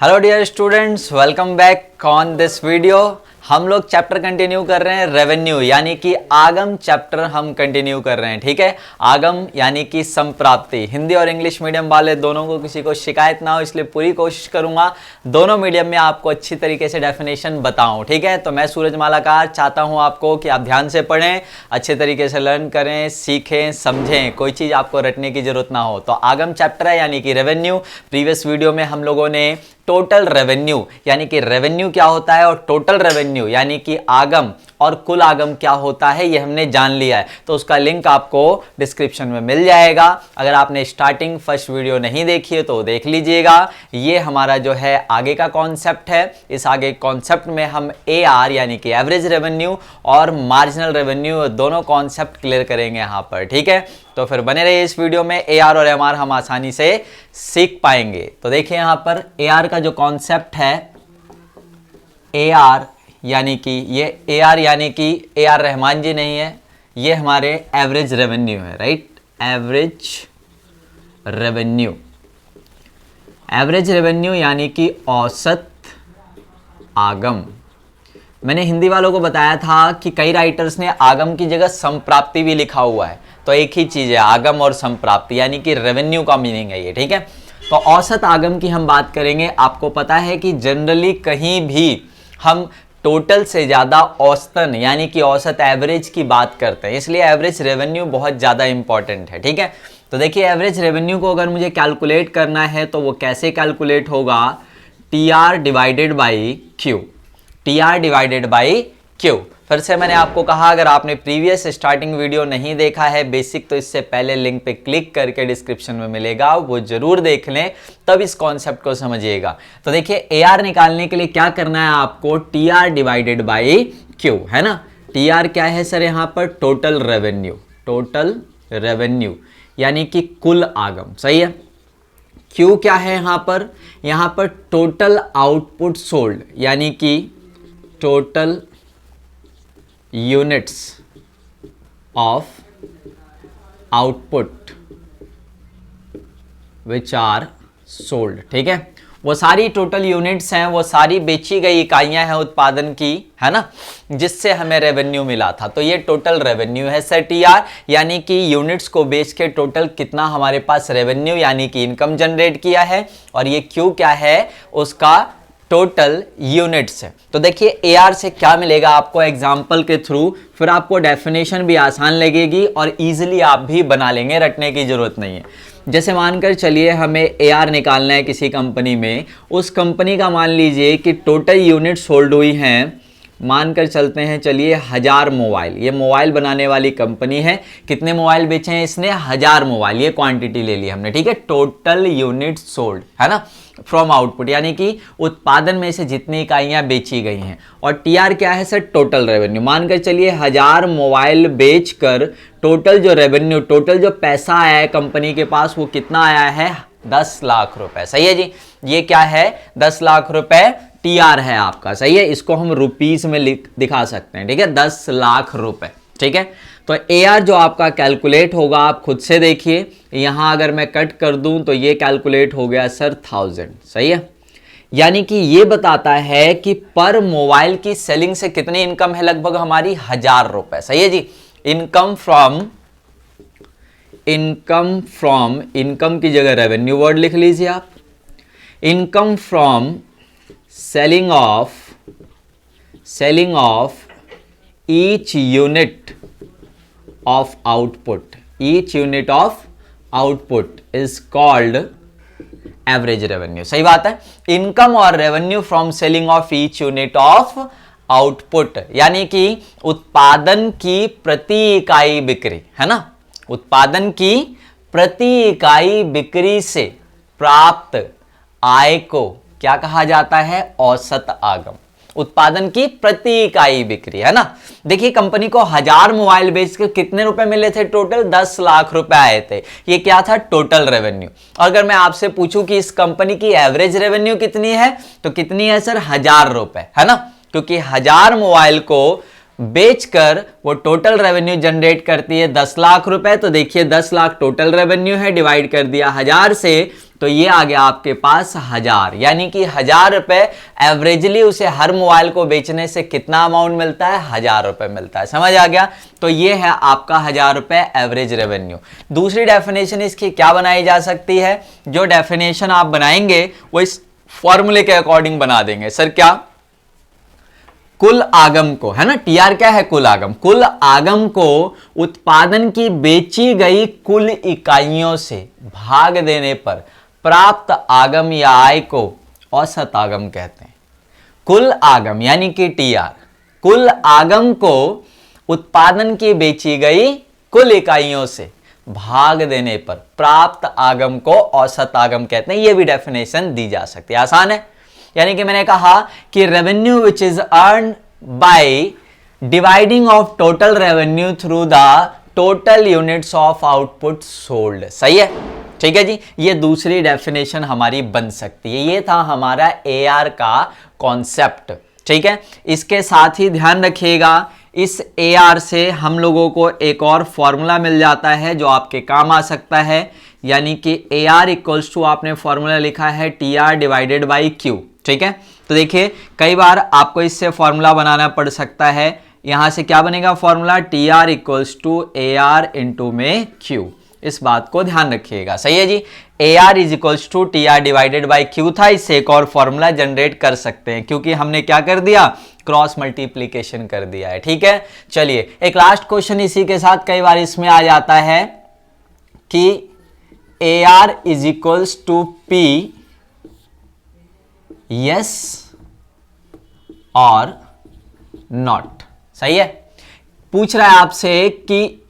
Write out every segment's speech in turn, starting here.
Hello dear students, welcome back on this video. हम लोग chapter continue कर रहे हैं रेवेन्यू यानी कि आगम चैप्टर हम कंटिन्यू कर रहे हैं। ठीक है, आगम यानी कि संप्राप्ति। हिंदी और इंग्लिश मीडियम वाले दोनों को किसी को शिकायत ना हो, इसलिए पूरी कोशिश करूंगा दोनों मीडियम में आपको अच्छी तरीके से डेफिनेशन बताऊं। ठीक है, तो मैं सूरज मालाकार चाहता हूं आपको कि आप ध्यान से पढ़ें, अच्छे तरीके से लर्न करें, सीखें, समझें, कोई चीज़ आपको रटने की जरूरत ना हो। तो आगम चैप्टर है यानी कि रेवेन्यू। प्रीवियस वीडियो में हम लोगों ने टोटल रेवेन्यू यानी कि रेवेन्यू क्या होता है और टोटल रेवेन्यू यानी कि आगम और कुल आगम क्या होता है ये हमने जान लिया है। तो उसका लिंक आपको डिस्क्रिप्शन में मिल जाएगा। अगर आपने स्टार्टिंग फर्स्ट वीडियो नहीं देखी है तो देख लीजिएगा। ये हमारा जो है आगे का कॉन्सेप्ट है। इस आगे कॉन्सेप्ट में हम AR यानी कि एवरेज रेवेन्यू और मार्जिनल रेवेन्यू दोनों कॉन्सेप्ट क्लियर करेंगे यहाँ पर। ठीक है, तो फिर बने रहिए इस वीडियो में। AR और MR हम आसानी से सीख पाएंगे। तो देखिए यहाँ पर AR का जो कॉन्सेप्ट है, AR यानी कि ये AR यानी कि AR रहमान जी नहीं है, ये हमारे एवरेज रेवेन्यू है। Right, average revenue. Average revenue यानी कि औसत आगम। मैंने हिंदी वालों को बताया था कि कई राइटर्स ने आगम की जगह संप्राप्ति भी लिखा हुआ है। तो एक ही चीज है आगम और संप्राप्ति, यानी कि रेवेन्यू का मीनिंग है ये। ठीक है, तो औसत आगम की हम बात करेंगे। आपको पता है कि जनरली कहीं भी हम टोटल से ज्यादा औसतन यानी कि औसत एवरेज की बात करते हैं, इसलिए एवरेज रेवेन्यू बहुत ज्यादा इंपॉर्टेंट है। ठीक है, तो देखिए एवरेज रेवेन्यू को अगर मुझे कैलकुलेट करना है तो वो कैसे कैलकुलेट होगा, TR divided by Q। TR divided by Q। फिर से मैंने आपको कहा, अगर आपने प्रीवियस स्टार्टिंग वीडियो नहीं देखा है बेसिक, तो इससे पहले लिंक पे क्लिक करके डिस्क्रिप्शन में मिलेगा, वो जरूर देख लें, तब इस कॉन्सेप्ट को समझिएगा। तो देखिए AR निकालने के लिए क्या करना है आपको, TR डिवाइडेड बाई Q, है ना। TR क्या है सर यहाँ पर, टोटल रेवेन्यू। टोटल रेवेन्यू यानी कि कुल आगम, सही है। Q क्या है यहाँ पर, टोटल आउटपुट सोल्ड यानी कि total units of output which are sold. ठीक है, वो सारी टोटल यूनिट्स हैं, वो सारी बेची गई इकाइयां हैं उत्पादन की, है ना, जिससे हमें रेवेन्यू मिला था। तो ये टोटल रेवेन्यू है सर TR, यानी कि यूनिट्स को बेच के टोटल कितना हमारे पास रेवेन्यू यानी कि इनकम जनरेट किया है। और ये Q क्या है, उसका टोटल यूनिट्स है। तो देखिए AR से क्या मिलेगा आपको एग्जाम्पल के थ्रू, फिर आपको डेफिनेशन भी आसान लगेगी और इजीली आप भी बना लेंगे, रटने की जरूरत नहीं है। जैसे मानकर चलिए हमें AR निकालना है किसी कंपनी में, उस कंपनी का मान लीजिए कि टोटल यूनिट सोल्ड हुई हैं, मानकर चलते हैं चलिए 1000 मोबाइल। ये मोबाइल बनाने वाली कंपनी है, कितने मोबाइल बेचे हैं इसने, 1000 मोबाइल, ये क्वांटिटी ले ली हमने। ठीक है, टोटल यूनिट सोल्ड, है ना, फ्रॉम आउटपुट यानी कि उत्पादन में से जितनी इकाइयां बेची गई हैं। और TR क्या है सर, टोटल रेवेन्यू। मानकर चलिए 1000 मोबाइल बेचकर टोटल जो रेवेन्यू, टोटल जो पैसा आया है कंपनी के पास, वो कितना आया है, 10 लाख रुपए। सही है जी, ये क्या है, 10 लाख रुपए TR है आपका। सही है, इसको हम रुपीस में दिखा सकते हैं। ठीक है, 10 लाख रुपए। ठीक है, तो AR जो आपका कैलकुलेट होगा, आप खुद से देखिए, यहां अगर मैं कट कर दूं तो ये कैलकुलेट हो गया सर 1000। सही है, यानी कि ये बताता है कि पर मोबाइल की सेलिंग से कितनी इनकम है, लगभग हमारी 1000 रुपए। सही है जी, इनकम फ्रॉम, इनकम की जगह रेवेन्यू वर्ड लिख लीजिए आप। Income from selling of each unit of output, each unit of output is called average revenue. सही बात है, इनकम और revenue from selling of each unit of output यानी कि उत्पादन की प्रति इकाई बिक्री, है ना, उत्पादन की प्रति इकाई बिक्री से प्राप्त आय को क्या कहा जाता है, औसत आगम। उत्पादन की प्रति इकाई बिक्री, है ना। देखिए कंपनी को 1000 मोबाइल बेचकर कितने रुपए मिले थे, टोटल 10 लाख रुपए आए थे। ये क्या था, टोटल रेवेन्यू। और अगर मैं आपसे पूछूं कि इस कंपनी की एवरेज रेवेन्यू कितनी है, तो कितनी है सर, 1000 रुपए, है ना, क्योंकि 1000 मोबाइल को बेचकर वो टोटल रेवेन्यू जनरेट करती है 10 लाख रुपए। तो देखिए 10 लाख टोटल रेवेन्यू है, डिवाइड कर दिया 1000 से, तो ये आ गया आपके पास 1000, यानी कि 1000 रुपए एवरेजली उसे हर मोबाइल को बेचने से कितना अमाउंट मिलता है, 1000 रुपए मिलता है। समझ आ गया? तो ये है आपका 1000 रुपए एवरेज रेवेन्यू। दूसरी डेफिनेशन इसकी क्या बनाई जा सकती है? जो डेफिनेशन आप बनाएंगे वो इस फॉर्मूले के अकॉर्डिंग बना देंगे। सर क्या? कुल आगम को, है ना, टीआर क्या है? कुल आगम। कुल आगम को उत्पादन की बेची गई कुल इकाइयों से भाग देने पर प्राप्त आगम या आय को औसत आगम कहते हैं। कुल आगम यानी कि टीआर, कुल आगम को उत्पादन की बेची गई कुल इकाइयों से भाग देने पर प्राप्त आगम को औसत आगम कहते हैं। यह भी डेफिनेशन दी जा सकती है, आसान है। यानी कि मैंने कहा कि revenue which is earn by dividing of total revenue through the total units of output sold. सही है, ठीक है जी। ये दूसरी डेफिनेशन हमारी बन सकती है। ये था हमारा एआर का कॉन्सेप्ट, ठीक है। इसके साथ ही ध्यान रखिएगा, इस एआर से हम लोगों को एक और फॉर्मूला मिल जाता है जो आपके काम आ सकता है। यानी कि एआर इक्वल्स टू, आपने फॉर्मूला लिखा है T R divided by Q, ठीक है। तो देखिए कई बार आपको इससे फॉर्मूला बनाना पड़ सकता है। यहां से क्या बनेगा formula? T R equals to A R into में क्यू। इस बात को ध्यान रखिएगा, सही है जी। A R is equals to T R divided by Q था। इससे एक और फॉर्मूला जनरेट कर सकते हैं क्योंकि हमने क्या कर दिया? क्रॉस मल्टीप्लीकेशन कर दिया है, ठीक है। चलिए एक लास्ट क्वेश्चन इसी के साथ, कई बार इसमें आ जाता है कि A R is equals to P yes और नॉट। सही है, पूछ रहा है आपसे कि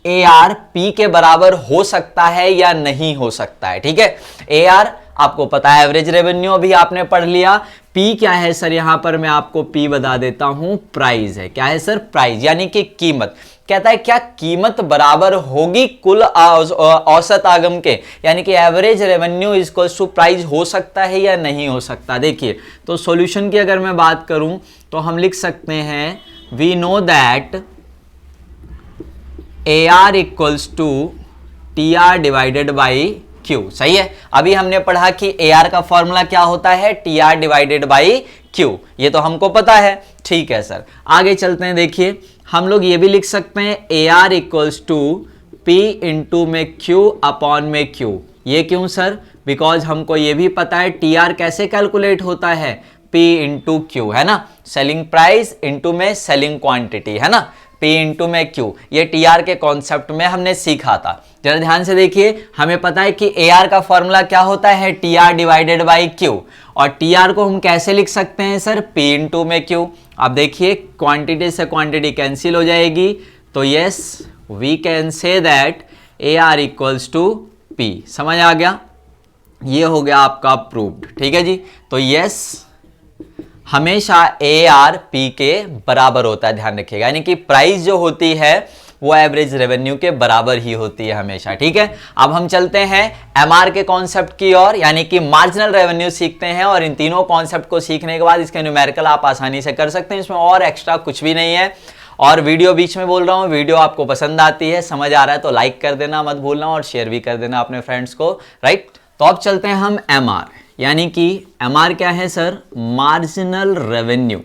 ए आर पी के बराबर हो सकता है या नहीं हो सकता है, ठीक है। ए आर आपको पता है एवरेज रेवेन्यू भी आपने पढ़ लिया। पी क्या है सर? यहां पर मैं आपको पी बता देता हूं, प्राइस है। क्या है सर? प्राइस, यानी कि कीमत। कहता है क्या कीमत बराबर होगी कुल औसत आगम के, यानी कि average revenue equals to price हो सकता है या नहीं हो सकता। देखिए तो सॉल्यूशन की अगर मैं बात करूं तो हम लिख सकते हैं we know that A R equals to T R divided by Q. सही है, अभी हमने पढ़ा कि ए आर का फॉर्मूला क्या होता है? T R divided by Q. ये तो हमको पता है, ठीक है सर। आगे चलते हैं, देखिए हम लोग ये भी लिख सकते हैं A R equals to P into में क्यू अपॉन में क्यू। ये क्यों सर? बिकॉज हमको ये भी पता है टी आर कैसे कैलकुलेट होता है? पी इंटू क्यू, है ना। सेलिंग प्राइस इंटू में सेलिंग क्वांटिटी, है ना। P इंटू में Q, ये TR के कॉन्सेप्ट में हमने सीखा था। जरा ध्यान से देखिए, हमें पता है कि AR का फॉर्मूला क्या होता है? TR divided by Q। और TR को हम कैसे लिख सकते हैं सर? P इंटू में Q। अब देखिए क्वांटिटी से क्वांटिटी कैंसिल हो जाएगी, तो yes we can say that AR equals to P। समझ आ गया? ये हो गया आपका प्रूव्ड, ठीक है जी। तो यस हमेशा ए आर पी के बराबर होता है, ध्यान रखिएगा। यानी कि प्राइस जो होती है वो एवरेज रेवेन्यू के बराबर ही होती है हमेशा, ठीक है। अब हम चलते हैं एमआर के कॉन्सेप्ट की ओर, यानी कि मार्जिनल रेवेन्यू सीखते हैं। और इन तीनों कॉन्सेप्ट को सीखने के बाद इसके न्यूमेरिकल आप आसानी से कर सकते हैं। इसमें और एक्स्ट्रा कुछ भी नहीं है। और वीडियो बीच में बोल रहा हूँ, वीडियो आपको पसंद आती है, समझ आ रहा है तो लाइक कर देना मत भूलना, और शेयर भी कर देना अपने फ्रेंड्स को, राइट। तो अब चलते हैं हम एमआर, यानी कि एमआर क्या है sir? Marginal revenue.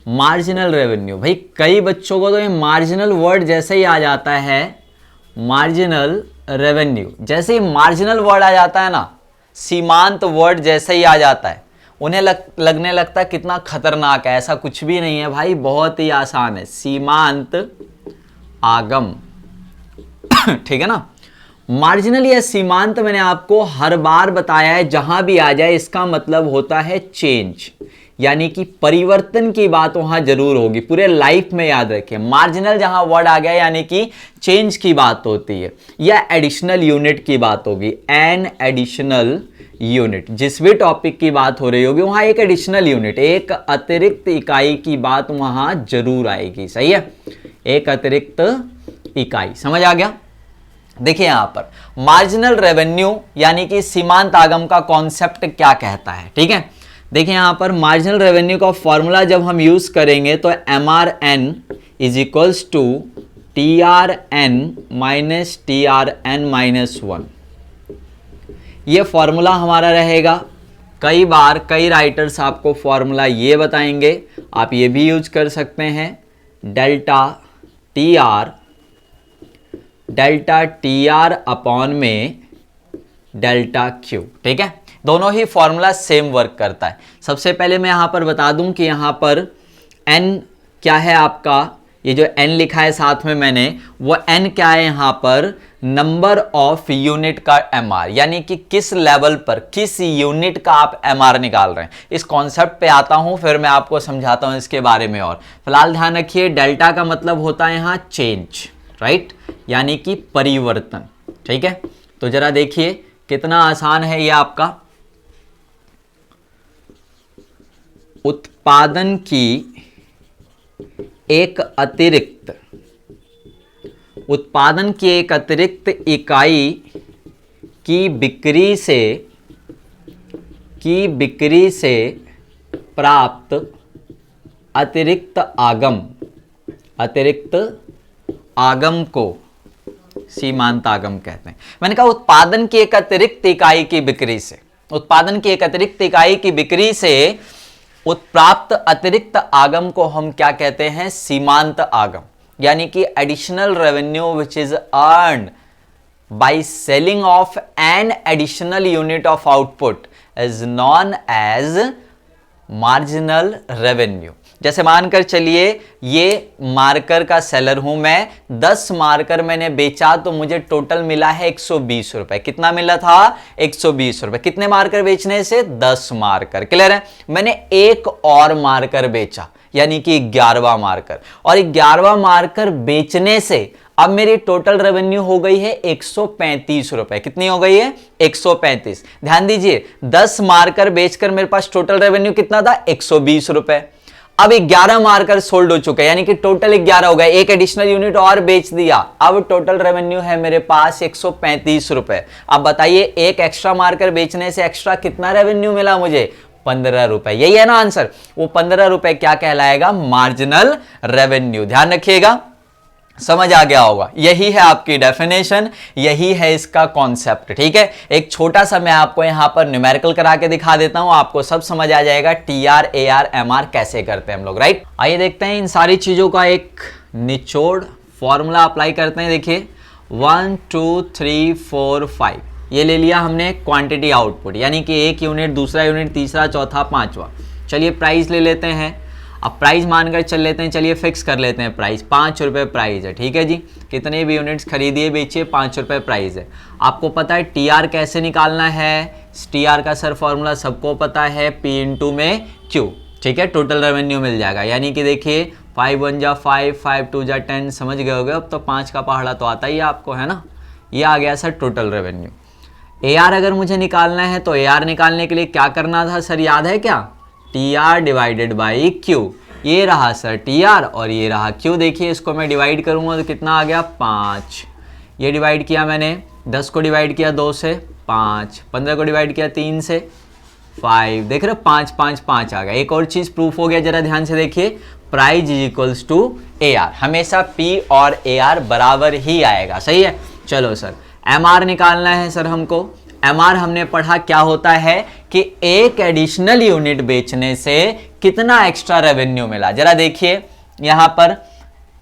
Marginal revenue, भाई कई बच्चों को तो ये मार्जिनल वर्ड जैसे ही आ जाता है, मार्जिनल रेवेन्यू जैसे ही मार्जिनल वर्ड आ जाता है ना, सीमांत वर्ड जैसे ही आ जाता है, उन्हें लगने लगता है कितना खतरनाक है। ऐसा कुछ भी नहीं है भाई, बहुत ही आसान है। सीमांत आगम ठीक है ना। मार्जिनल या सीमांत मैंने आपको हर बार बताया है, जहां भी आ जाए इसका मतलब होता है चेंज, यानी कि परिवर्तन की बात वहां जरूर होगी। पूरे लाइफ में याद रखें, मार्जिनल जहां वर्ड आ गया यानी कि चेंज की बात होती है, या एडिशनल यूनिट की बात होगी। एन एडिशनल यूनिट, जिस भी टॉपिक की बात हो रही होगी वहां एक एडिशनल यूनिट, एक अतिरिक्त इकाई की बात वहां जरूर आएगी। सही है, एक अतिरिक्त इकाई। समझ आ गया? देखिए यहां पर मार्जिनल रेवेन्यू यानी कि सीमांत आगम का कॉन्सेप्ट क्या कहता है, ठीक है। देखिए यहाँ पर मार्जिनल रेवेन्यू का फॉर्मूला जब हम यूज करेंगे तो MRN is equals to TRN minus TRN minus 1, ये फॉर्मूला हमारा रहेगा। कई बार कई राइटर्स आपको फॉर्मूला ये बताएंगे, आप ये भी यूज कर सकते हैं, डेल्टा TR अपॉन में डेल्टा Q, ठीक है। दोनों ही फॉर्मूला सेम वर्क करता है। सबसे पहले मैं यहाँ पर बता दूं कि यहाँ पर n क्या है आपका, ये जो n लिखा है साथ में मैंने, वो n क्या है यहाँ पर, नंबर ऑफ यूनिट का MR, यानी कि किस लेवल पर किस यूनिट का आप MR निकाल रहे हैं। इस कॉन्सेप्ट पे आता हूं, फिर मैं आपको समझाता हूं इसके बारे में। और फिलहाल ध्यान रखिए, डेल्टा का मतलब होता है यहाँ चेंज, राइट, यानी कि परिवर्तन, ठीक है। तो जरा देखिए कितना आसान है ये आपका। उत्पादन की एक अतिरिक्त इकाई की बिक्री से प्राप्त अतिरिक्त आगम को सीमांत आगम कहते हैं। मैंने कहा उत्पादन की एक अतिरिक्त इकाई की बिक्री से उत्प्राप्त अतिरिक्त आगम को हम क्या कहते हैं, सीमांत आगम, यानी कि additional revenue which is earned by selling of an additional unit of output is known as marginal revenue. जैसे मानकर चलिए ये मार्कर का सेलर हूं मैं, 10 मार्कर मैंने बेचा तो मुझे टोटल मिला है 120 रुपए। कितना मिला था, 120 रुपए। कितने मार्कर बेचने से, 10 मार्कर, क्लियर है। मैंने एक और मार्कर बेचा, यानी कि 11वां मार्कर, और 11वां मार्कर बेचने से अब मेरी टोटल रेवेन्यू हो गई है 135 रुपए। कितनी हो गई है, 135। ध्यान दीजिए 10 मार्कर बेचकर मेरे पास टोटल रेवेन्यू कितना था, 120 रुपए। अब 11 मार्कर सोल्ड हो चुके हैं, यानी कि टोटल 11 हो गए। एक एडिशनल यूनिट और बेच दिया, अब टोटल रेवेन्यू है मेरे पास 135 रुपए। अब बताइए एक एक्स्ट्रा मार्कर बेचने से एक्स्ट्रा कितना रेवेन्यू मिला मुझे, 15 रुपए। यही है ना आंसर। वो 15 रुपए क्या कहलाएगा, मार्जिनल रेवेन्यू। ध्यान रखिएगा, समझ आ गया होगा। यही है आपकी डेफिनेशन, यही है इसका कॉन्सेप्ट, ठीक है। एक छोटा सा मैं आपको यहां पर न्यूमेरिकल करा के दिखा देता हूं, आपको सब समझ आ जाएगा TR AR MR कैसे करते हैं हम लोग, राइट। आइए देखते हैं इन सारी चीजों का एक निचोड़ फॉर्मूला अप्लाई करते हैं। देखिए 1 2 3 4 5 ये ले लिया हमने क्वांटिटी आउटपुट, यानी कि एक यूनिट, दूसरा यूनिट, तीसरा, चौथा, पांचवा। चलिए प्राइस ले लेते हैं। अब प्राइस मानकर चल लेते हैं, चलिए फिक्स कर लेते हैं प्राइस, 5 रुपये प्राइस है, ठीक है जी। कितने भी यूनिट्स खरीदिए बेचिए 5 रुपये प्राइस है। आपको पता है TR कैसे निकालना है, TR का सर फॉर्मूला सबको पता है, P इंटू में Q, ठीक है। टोटल रेवेन्यू मिल जाएगा, यानी कि देखिए 5 1 जा 5, 5 2 जा 10, समझ गए होगे। अब तो 5 का पहाड़ा तो आता ही है आपको, है ना। ये आ गया सर टोटल रेवेन्यू। AR अगर मुझे निकालना है तो AR निकालने के लिए क्या करना था सर, याद है क्या, TR डिवाइडेड बाई Q। ये रहा सर TR और ये रहा Q। देखिए इसको मैं डिवाइड करूंगा तो कितना आ गया, 5। ये डिवाइड किया मैंने, 10 को डिवाइड किया 2 से 5, 15 को डिवाइड किया 3 से 5, देख रहे हो 5 5 5 आ गया। एक और चीज प्रूफ हो गया, जरा ध्यान से देखिए, price is equals to AR, हमेशा P और AR बराबर ही आएगा, सही है। चलो सर MR निकालना है सर हमको। MR हमने पढ़ा क्या होता है कि एक एडिशनल यूनिट बेचने से कितना एक्स्ट्रा रेवेन्यू मिला। जरा देखिए यहां पर,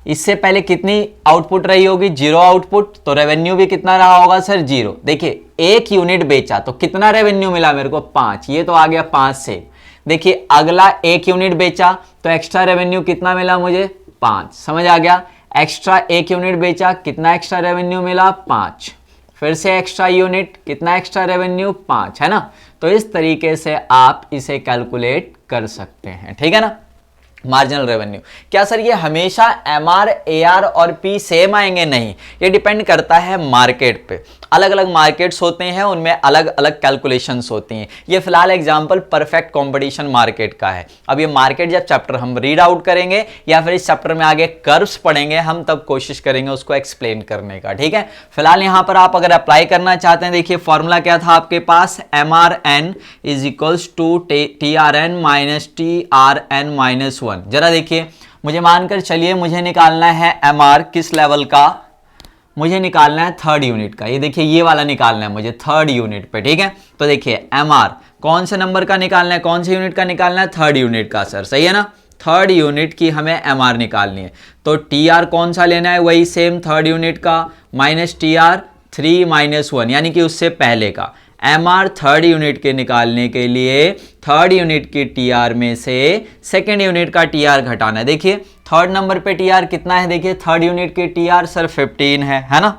इससे पहले कितनी आउटपुट रही होगी, 0 आउटपुट, तो रेवेन्यू भी कितना रहा होगा सर, 0। देखिए एक यूनिट बेचा तो कितना रेवेन्यू मिला मेरे को, 5। ये तो आ गया 5 से। देखिए अगला एक यूनिट बेचा तो एक्स्ट्रा रेवेन्यू कितना मिला मुझे, 5। समझ आ गया। एक्स्ट्रा एक यूनिट बेचा, कितना एक्स्ट्रा रेवेन्यू मिला, 5। फिर से एक्स्ट्रा यूनिट, कितना एक्स्ट्रा रेवेन्यू, 5, है ना। तो इस तरीके से आप इसे कैलकुलेट कर सकते हैं, ठीक है ना। Marginal revenue. क्या सर ये हमेशा MR, AR और P सेम आएंगे? नहीं, ये डिपेंड करता है मार्केट पे। अलग अलग मार्केट्स होते हैं, उनमें अलग अलग कैलकुलेशंस होती हैं। ये फिलहाल एग्जांपल परफेक्ट कंपटीशन मार्केट का है। अब ये मार्केट जब चैप्टर हम रीड आउट करेंगे या फिर इस चैप्टर में आगे कर्व्स पढ़ेंगे, हम तब कोशिश करेंगे उसको एक्सप्लेन करने का, ठीक है। फिलहाल यहाँ पर आप अगर अप्लाई करना चाहते हैं, देखिए फॉर्मूला क्या था आपके पास, MRN is equals to TRN minus TRN minus 1। जरा देखिए, मुझे मानकर चलिए मुझे निकालना है MR किस लेवल का, मुझे निकालना है थर्ड यूनिट का। ये देखिए ये वाला निकालना है मुझे थर्ड यूनिट पे, ठीक है। तो देखिए MR कौन से नंबर का निकालना है, कौन से यूनिट का निकालना है, थर्ड यूनिट का सर, सही है ना। थर्ड यूनिट की हमें MR निकालनी है, तो TR कौन सा लेना है, वही सेम थर्ड यूनिट का माइनस TR 3 माइनस 1 यानी कि उससे पहले का। MR थर्ड यूनिट के निकालने के लिए थर्ड यूनिट की TR में से सेकेंड यूनिट का TR घटाना है। देखिए थर्ड नंबर पे TR कितना है, देखिए थर्ड यूनिट की TR सर 15 है ना,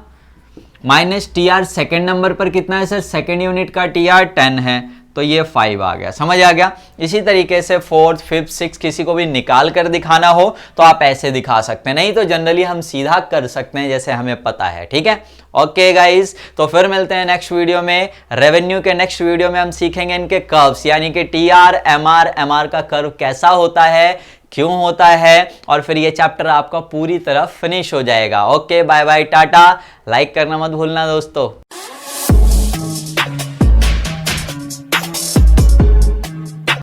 माइनस TR सेकेंड नंबर पर कितना है सर, सेकेंड यूनिट का TR 10 है, तो ये 5 आ गया, समझ आ गया। इसी तरीके से फोर्थ, फिफ्थ, सिक्स किसी को भी निकाल कर दिखाना हो तो आप ऐसे दिखा सकते हैं, नहीं तो जनरली हम सीधा कर सकते हैं जैसे हमें पता है, ठीक है। ओके गाइज, तो फिर मिलते हैं नेक्स्ट वीडियो में। रेवेन्यू के नेक्स्ट वीडियो में हम सीखेंगे इनके कर्व्स, यानी कि TR, MR का कर्व कैसा होता है, क्यों होता है, और फिर ये चैप्टर आपका पूरी तरह फिनिश हो जाएगा। Okay, bye bye, tata. Like करना मत भूलना दोस्तों।